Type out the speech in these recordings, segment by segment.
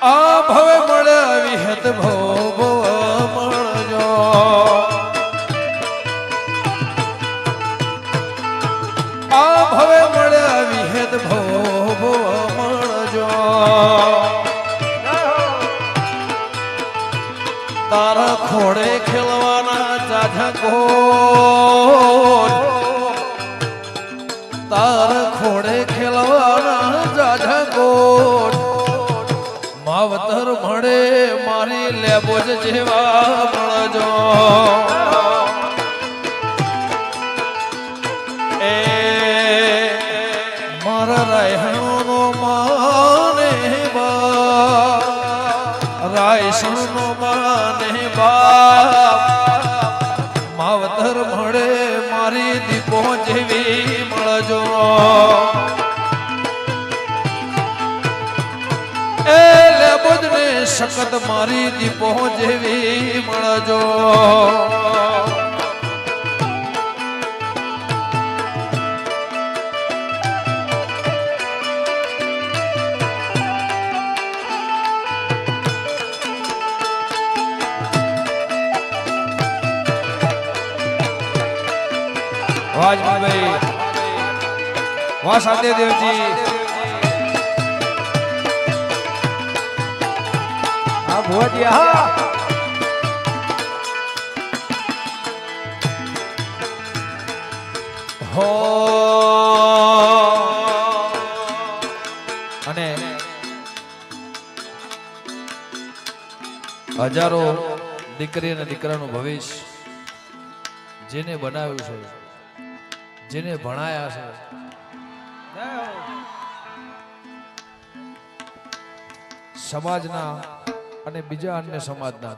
આ ભવે મળ્યા વિહત ભવ મળજો આ ભવે મળ્યા વિહત ભવ મળજો તારા ખોડે ખેલવાના જાજા કોટ તારા ખોડે ખેલવાના જાજા કોટ માવતર મળે મારી લેબોજ જેવા મળજો એ મારા રાયણનો માને બા રાયસણનો માને બા માવતર મળે મારી દીપો જેવી મળજો એ લેબોજને સખત મારી દીપો જેવી મળજો વાજભાઈ વાહ સાદેવજી હા ભુવાજી હા હો અને હજારો દીકરી અને દીકરાનું ભવિષ્ય જેને બનાવ્યું છે જેને ભણાયા છે સમાજના અને બીજા અન્ય સમાજના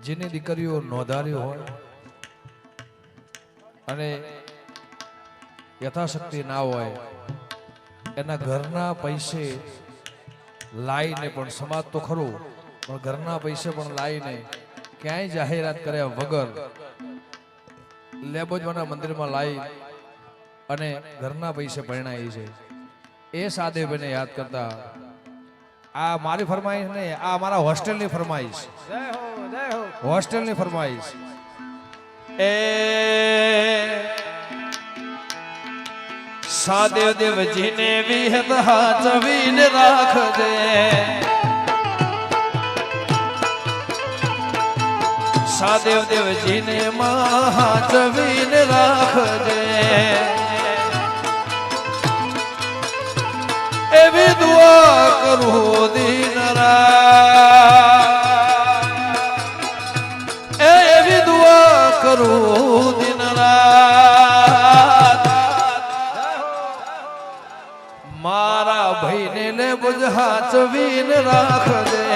જેની દીકરીઓ નોંધારી હોય અને યથાશક્તિ ના હોય એના ઘરના પૈસે લાઈને પણ સમાજ તો ખરું પણ ઘરના પૈસે પણ લાઈને ક્યાંય જાહેરાત કર્યા વગર લેબોજવાના મંદિરમાં લાવી અને ઘરના પૈસે પરણાઈ છે એ સાદેવને યાદ કરતા આ મારી ફરમાઈશ નહીં આ મારા હોસ્ટેલની ફરમાઈશ હોસ્ટેલની ફરમાઈશ એ સાદેવ દેવજીને વિહત હાચવીને રાખજે સાદેવ દેવજીને હાચવીને રાખજે એવી દુઆ કરું દિન રાત એવી દુઆ કરું દિન રાત મારા ભાઈને લે બુજ હાચવીને રાખજે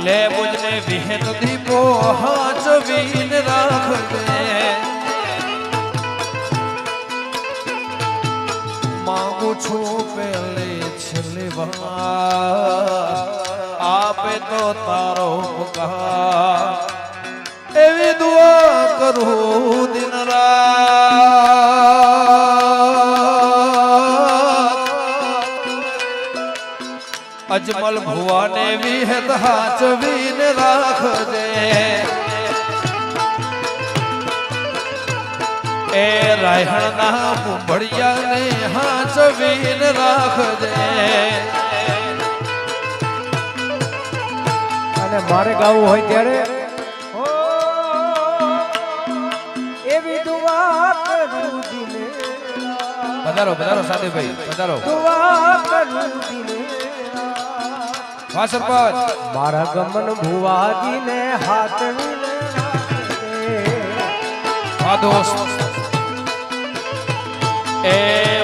લે બુજને વિહેત દીપો હાચવીને રાખજે માંગુ છું પેલે છેલ્લી વાર આપે તો તારો ઉપકાર એવી દુઆ કરું દિન રાત અજમલ ભુવાને વિહત હાચવીને રાખજે એ રાયણના પુંભળિયાને હાચવીને રાખજે અને મારે ગાવું હોય ત્યારે એવી દુઆ કરું દિલે પધારો પધારો સાદેભાઈ પધારો દુઆ કરું દિલે વાહ સરપંચ મારા ગમન ભુવાજીને હાથવીને વાહ દોસ્ત એ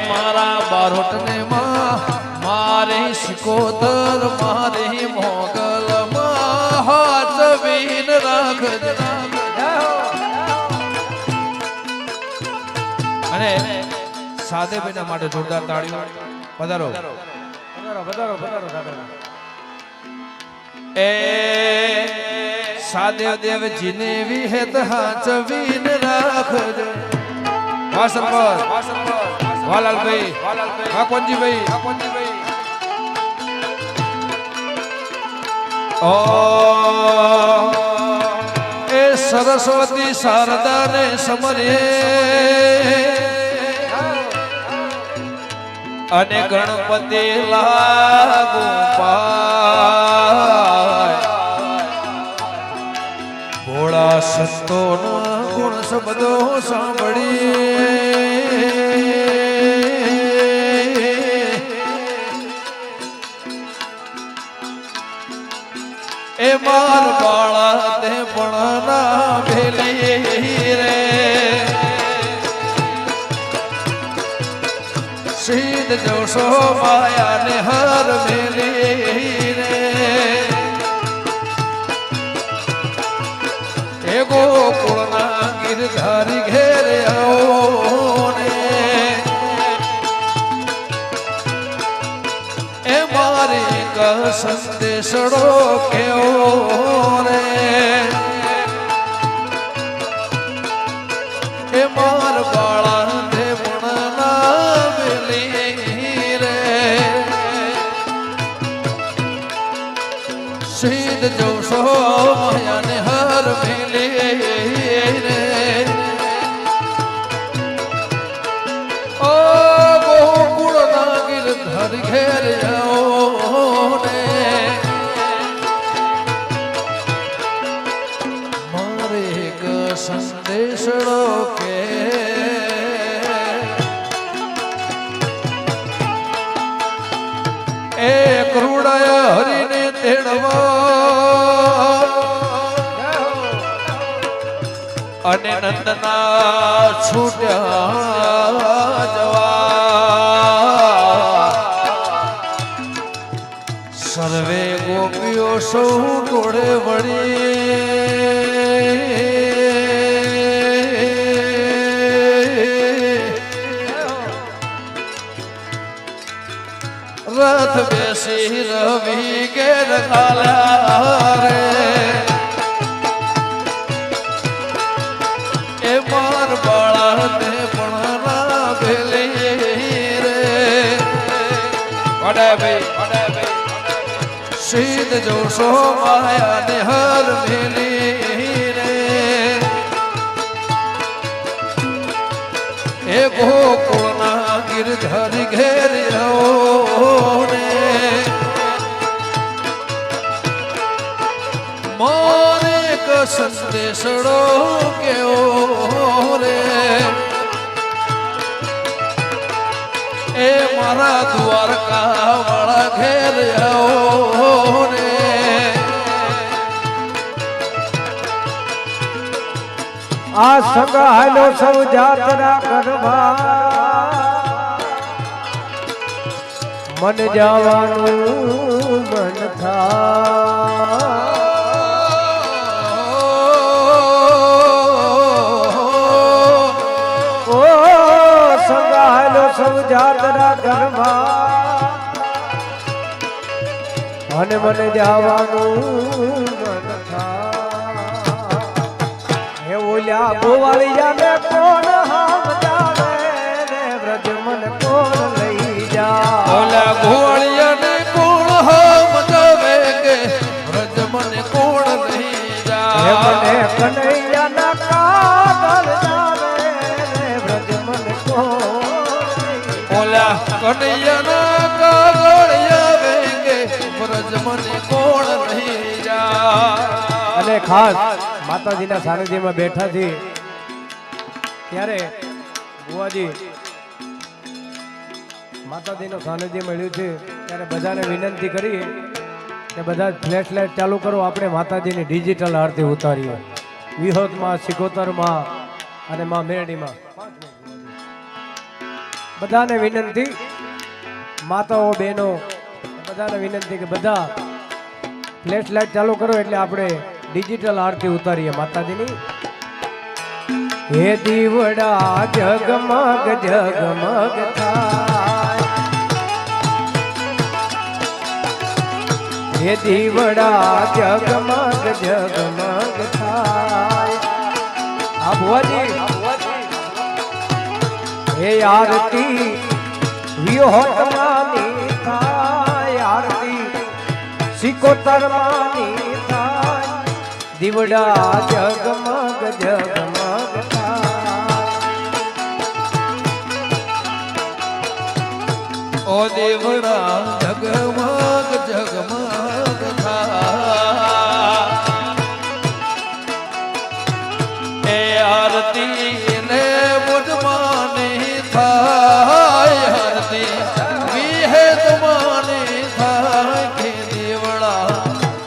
મારા બારોટને માં મારે શિકોતર મારે મોગલ માં હાચવીને રાખજે અને સાદેભાઈના માટે જોરદાર તાળીઓ પધારો પધારો પધારો પધારો દાદા એ સાદેવ દેવજીને વિહેત હાચવીને રાખજો વાહ સરપંચ વાલાલભાઈ હા કોનજીભાઈ ઓ એ સરસ્વતી શારદાને સમરે અને ગણપતિ લાગુ પાય ભોળા સંતોનો ગુણ શબ્દો સાંભળી એ માર બાળા તે પણ ના ભેલી રે સીધ જોશો માયા ને હર મેલી રે એ ગોકુળના ગિરધારી ઘેરે આવો ને એ મારી ક સંદેશડો કેવો રે એ માર બાળા તે પણ ના મેલી રે સીધ જોશો માયા ને હર મેલી રે ઓ ગોકુળ ના ગિરધર ઘેર આવો ને મારે એક સંદેશડો કે એ ક્રૂડા હરીને તેડવા અને નંદના છૂટ્યા જવા સર્વે ગોપીઓ સૌ ટોળે વળી રથ બેસી રવિ ઘેર ખાલા રે એ માર બાળા તે પણ ના ભેલી રે ભાઈ સીધ જોશો માયા ને હર મેલી રે એ ગોકુળના ગિરધર ઘેર આવો ને મારે ક સંદેશડો કેવો રે એ મારા દ્વારકા વાળા ઘેર આવો ને આ સંગા હાલો સૌ જાત્રા કરવા મન જવાનું મન થા ઓ સંગા હાલો સૌ જાત્રા કરવા અને મન જવાનું મન થા હે ઓલ્યા ગોવાળિયા ને કોણ હામ જાવે રે વ્રજ મન કોણ લઈ જા ઓલા ગોવાળિયા ને કોણ હામ જાવે કે વ્રજ મને કોણ લઈ હે જા મને કનૈયા ના કાગળ જાવે રે વ્રજ મન કોણ ઓલા કનૈયાના કાગળ આવે કે વ્રજ મને કોણ લઈ જા અને ખાસ માતાજીના સાનિધ્યમાં બેઠા છીએ ત્યારે બુવાજી માતાજીનું સાનિધ્ય મળ્યું છે ત્યારે બધાને વિનંતી કરીએ કે બધા ફ્લેશ લાઇટ ચાલુ કરો, આપણે માતાજીની ડિજિટલ આરતી ઉતારીએ વિહોતમાં, સિકોતરમાં અને માં મેરડીમાં. બધાને વિનંતી, માતાઓ બહેનો બધાને વિનંતી કે બધા ફ્લેશ લાઇટ ચાલુ કરો એટલે આપણે ડિજિટલ આરતી ઉતારીએ માતાજીની. હે દીવડા જગમગ જગમગ થાય, હે દીવડા જગમગ જગમગ હે આરતી વિહોતમાની થાય આરતી સિકોતર માની થાય દીવડા જગમગ જગમગ થાય ઓ દેવડા જગમગ જગમગ થાય એ આરતી ને મુજમાને થાય આરતી વિહેત માને થાય કે દેવડા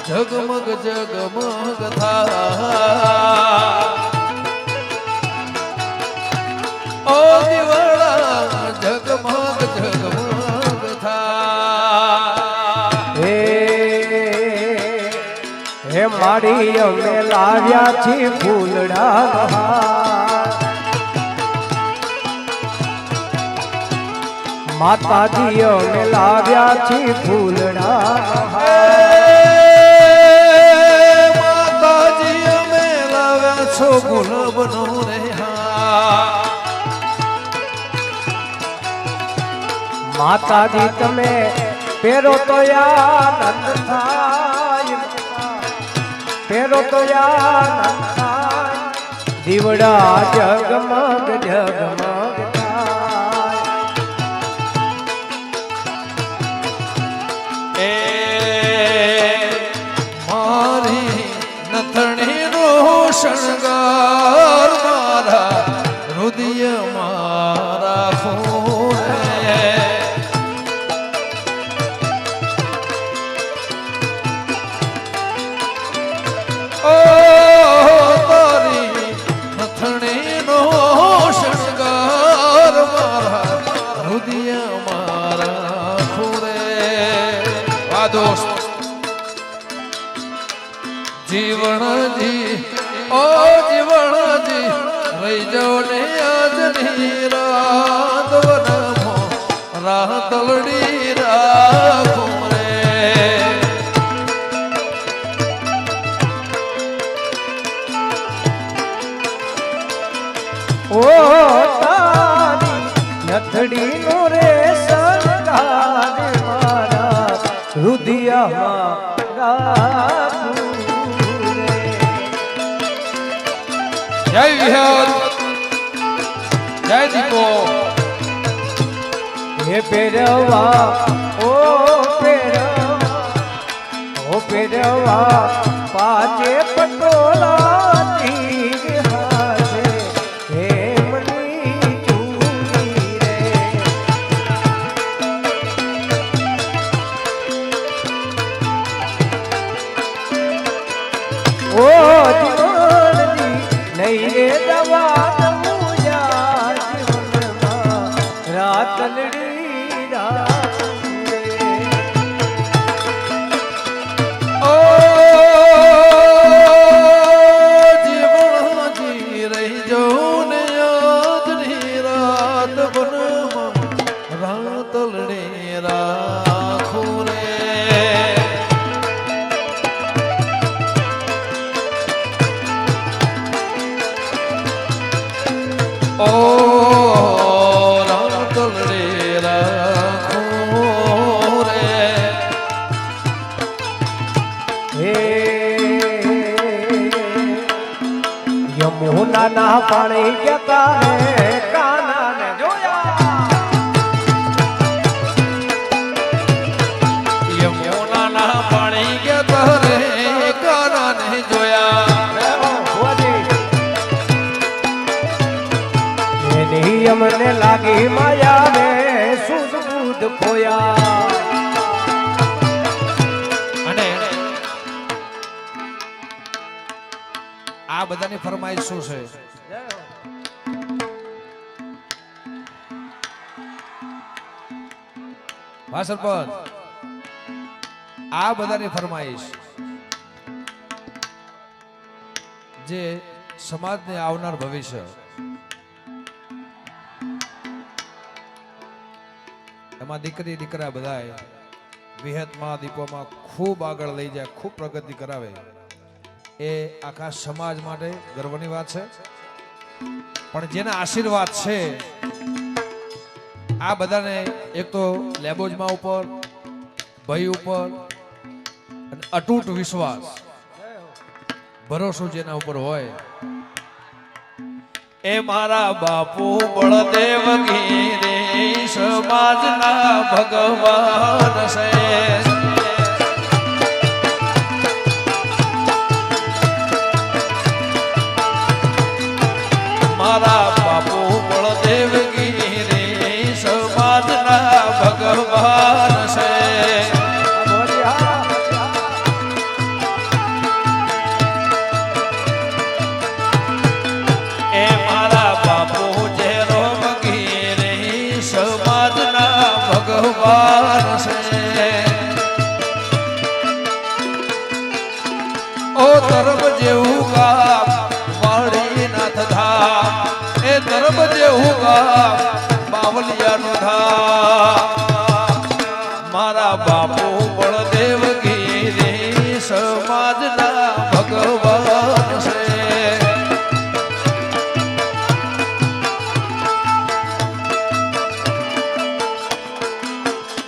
જગમગ જગમગ થાય ઓ દેવડા જગમગ જગમગ થાય હે મારી અમે લાવ્યા છીએ ફૂલડા માતાજી અમે લાવ્યા છીએ ફૂલડા માતાજી અમે લાવ્યા છો ગુલાબનો રેહા માતાજી તમે પહેરો તો આનંદ થાય પહેરો તો આનંદ થાય દીવડા જગમગ જગમગ એ મારી નથણીનો શણગાર મારા હૃદય મારા ફૂલે ઓ તારી નથણીનો શણગાર મારા હૃદય મારા ફૂલે આ દોસ્ત જીવણજી ઓ જીવણજી રહી જાઓ ને આજની રાત વનમો રાતલડી રાખું રે ઓ તારી નથડીનો રે સંગાર મારા હૃદયમાં રાખું રે. જય વિહત જય દીપો હે પેરવા ઓ પેરવા પાચે પટોલા તીર હાથે હેમની ચૂડી રે ઓ જીવનજી નહીં રે દવા જીવનમાં રાતલડી રાખું રે. ઓ જીવણજી રહી જાઓ ને આજની રાત વનમાં રાતલડે રાખું રે ઓ રાતલડે રાખું રે હે યમુનાના પાણી જતા રે કાનાને જોયા યમુનાના પાણી ગયા રે કાનાને જોયા એની અમને લાગી માયા ને સુધ બુધ ખોયા અને આ બધાની ફરમાઈશ શું છે હા સરપંચ આ બધાની ફરમાઈશ જે સમાજને આવનાર ભવિષ્ય એમાં દીકરી દીકરા બધાય વિહતમાં દીપોમાં ખૂબ આગળ લઈ જાય, ખૂબ પ્રગતિ કરાવે એ આખા સમાજ માટે ગર્વની વાત છે પણ જેના આશીર્વાદ છે આ બધાને એક તો લેબોજમાં ઉપર ભાઈ ઉપર અને અતૂટ વિશ્વાસ ભરોસો જેના ઉપર હોય એ મારા બાપુ બળદેવ ગીરે સમાજના ભગવાન છે મારા બાપુ બળદેવ ગીરે સમાજના ભગવાન છે એ મારા બાપુ જે રોમ ગીરે સમાજના ભગવાન છે ઓ ધર્મ જેવું ગામ વાળી નાથ ધામ એ ધર્મ જેવું ગામ બાવલિયાનું ધામ મારા બાપુ બળદેવ ગીરે સમાજના ભગવાન છે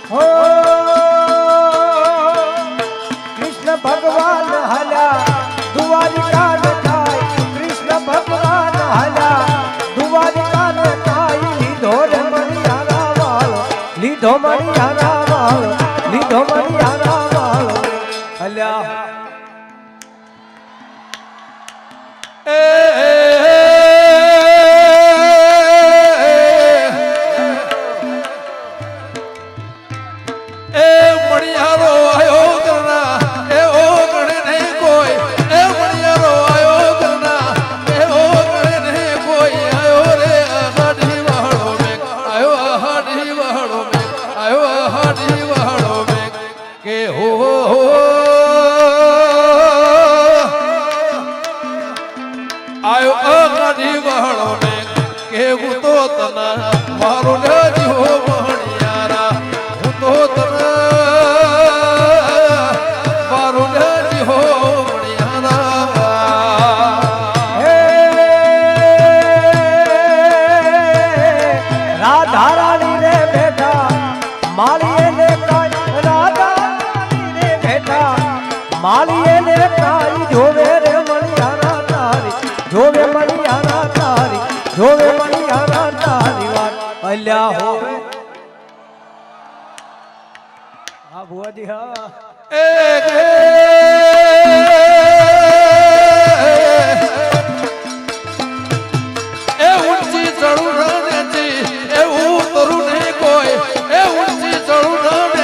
હો કૃષ્ણ ભગવાન હાલ્યા દ્વારિકા ન થાય કૃષ્ણ ભગવાન હાલ્યા દ્વારિકા ન થાય લીધો રે મણિયારા વાળો લીધો મણિયારા વાળો લીધો મણિયારા વાળો હાલ્યા મણિયારો આયો કરના એ ઓગણે નહીં કોઈ એ મણિયારો આયો કરના એ ઓગણે નહીં કોઈ આયો રે હાડી વાળો મેં આયો હાડી વાળો મેં આયો હાડી વાળો મેં કે હો આયો હાડી વાળો મેં કેવું તો તના મારો લેજો મણિયારા હું તો તના રાધારાણી રે બેઠા માળીએ ને કાઈ રાધારાણી રે બેઠા માળીએ ને કાઈ જોવે રે મણિયારા તારી જોવે મણિયારા તારી જોવે મણિયારા તારી વાત અલ્યા હોવે હા ભુવાજી હા એ ઊંચી ચડું નથી એવું તરું નહીં કોઈ એ ઊંચી ચડું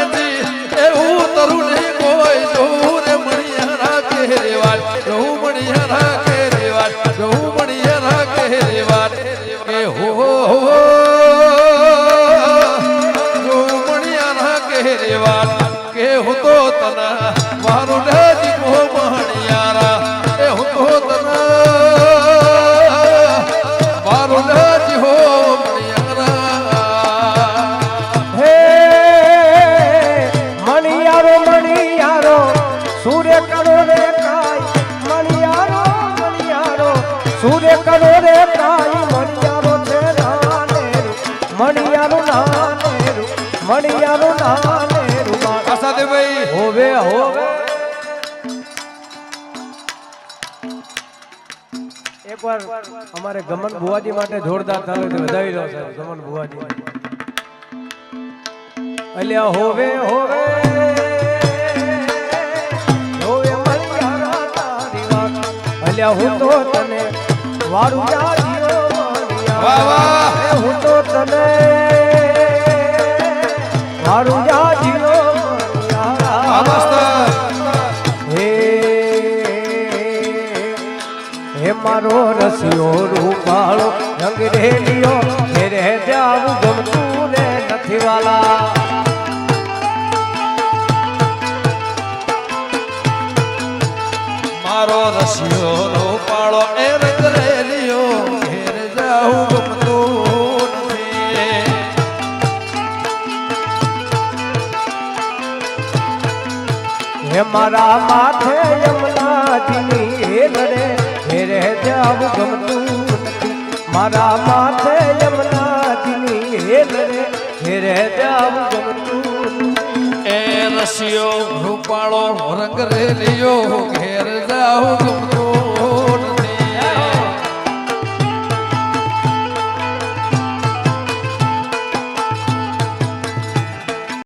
નથી એવું તરું નહીં કોઈ જોવું રે મણિયારા કે રેવાલ જોવું મણિયારા કે રેવાલ જોવું મણિયારા કે રેવાલ કે હો જોવું મણિયારા કે રેવાલ કે હું તો તના મારું નજી મો મણિયારા એ હું તો તના મારું નજી હો મણિયારા હે મણિયારો મણિયારો સૂર્ય કરો રે કાઈ મણિયારો મણિયારો સૂર્ય કરો રે કાઈ મણિયારો છે નાનેરું મણિયારો નાનેરું મણિયારો નાનેરું આસાદે ભાઈ હોવે હોવે એકવાર અમારે ગમન ભુવાજી માટે જોરદાર તાળીઓથી વધાવી દો સાહેબ ગમન ભુવાજી અલ્યા હોવે હોવે હોવે મણિયારા તારી વાત અલ્યા હું તો તને વારું જાજીઓ વાહ વાહ હું તો તને વારું જાજીઓ હે મારો રસિયો રૂપાળો રંગ રેલિયો ઘેરે જાવું ગમતું ને નથી વાલા મારો રસિયો રૂપાળો એ રંગ રેલિયો ઘેર જાઉં ગમતું નથી હે મારા માથે યમુનાજીની હેલ રે ઘેરે જાવું ગમતું નથી મારા માથે યમુનાજીની હેલ રે ઘેરે જાવું ગમતું એ રસિયો રૂપાળો રંગ રેલિયો ઘેર જાઉં ગમતું